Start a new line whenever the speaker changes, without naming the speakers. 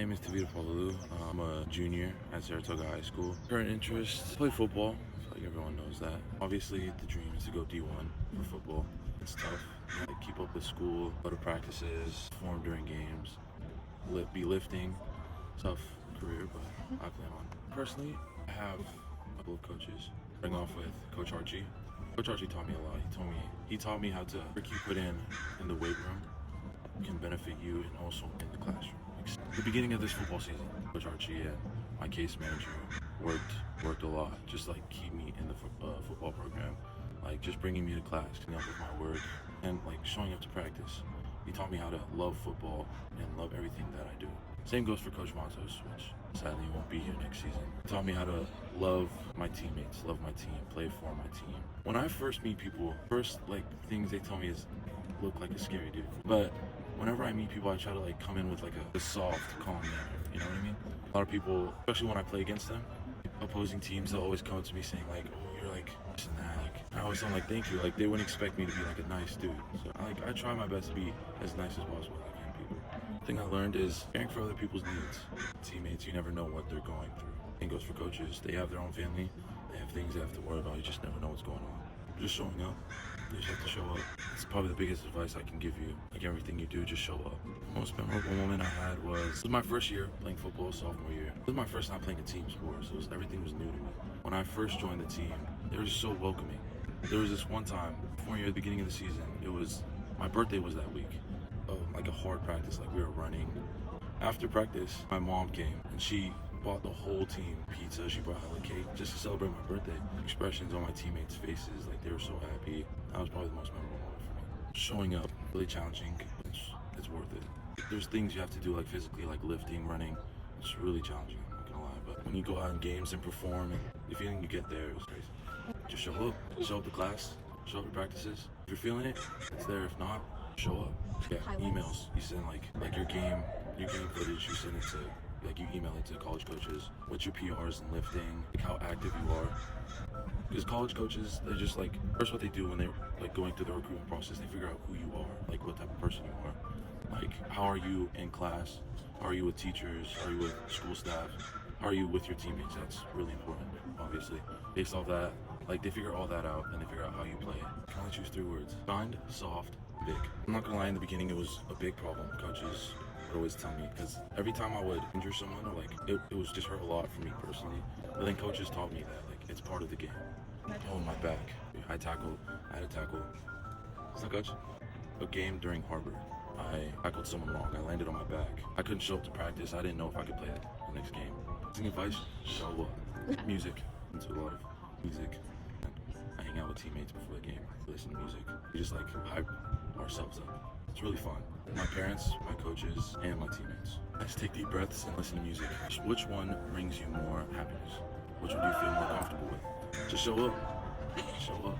My name is Tevita Pahulu. I'm a junior at Saratoga High School. Current interests, play football. I feel like everyone knows that. Obviously, the dream is to go D1 for football. It's tough. Like, keep up with school, go to practices, perform during games, be lifting. Tough career, but I plan on. Personally, I have a couple of coaches. Starting off with Coach Archie. Coach Archie taught me a lot. He taught me how to work you put in the weight room can benefit you and also in the classroom. The beginning of this football season, Coach Archie and my case manager worked a lot, just like keep me in the football program, like just bringing me to class, keeping up with my work, and like showing up to practice. He taught me how to love football and love everything that I do. Same goes for Coach Matos, which sadly won't be here next season. He taught me how to love my teammates, love my team, play for my team. When I first meet people, first like things they tell me is look like a scary dude, but whenever I meet people, I try to like come in with like a soft, calm manner. You know what I mean? A lot of people, especially when I play against them, opposing teams, they'll always come up to me saying like, "Oh, you're like this and that." Like, I always tell them like, "Thank you." Like they wouldn't expect me to be like a nice dude. So I try my best to be as nice as possible as I can to people. The thing I learned is caring for other people's needs. Teammates, you never know what they're going through. Same goes for coaches. They have their own family. They have things they have to worry about. You just never know what's going on. Just showing up. You just have to show up. It's probably the biggest advice I can give you. Like everything you do, just show up. The most memorable moment I had was my first year playing football, sophomore year. It was my first time playing a team sport, so everything was new to me. When I first joined the team, they were just so welcoming. There was this one time, before year at the beginning of the season, my birthday was that week. Like a hard practice, like we were running. After practice, my mom came and she bought the whole team pizza. She brought hella cake just to celebrate my birthday. Expressions on my teammates' faces, like they were so happy. That was probably the most memorable moment for me. Showing up, really challenging. It's worth it. There's things you have to do like physically, like lifting, running. It's really challenging, I'm not gonna lie. But when you go out in games and perform, and the feeling you get there is crazy. Just show up to class, show up to practices. If you're feeling it, it's there. If not, show up. Yeah, emails. You send like your game footage. You send it to you email it to college coaches. What's your PRs and lifting? Like how active you are. Because college coaches, they're just like first what they do when they're like going through the recruitment process, they figure out who you are, like what type of person you are. Like how are you in class? How are you with teachers? How are you with school staff? How are you with your teammates? That's really important, obviously. Based off that, like they figure all that out and they figure out how you play. I can only choose 3 words: kind, soft, big. I'm not gonna lie, in the beginning it was a big problem. Coaches would always tell me, because every time I would injure someone or like it was just hurt a lot for me personally. But then coaches taught me that like it's part of the game. Oh, my back. I had a tackle. So coach, a game during Harbor. I tackled someone wrong. I landed on my back. I couldn't show up to practice. I didn't know if I could play the next game. Sing advice, show up. Music. Into a lot of music. I hang out with teammates before the game. Listen to music. We just like hype ourselves up. It's really fun. My parents, my coaches, and my teammates. I just take deep breaths and listen to music. Which one brings you more happiness? Which one do you feel more comfortable with? Just show up. Show up.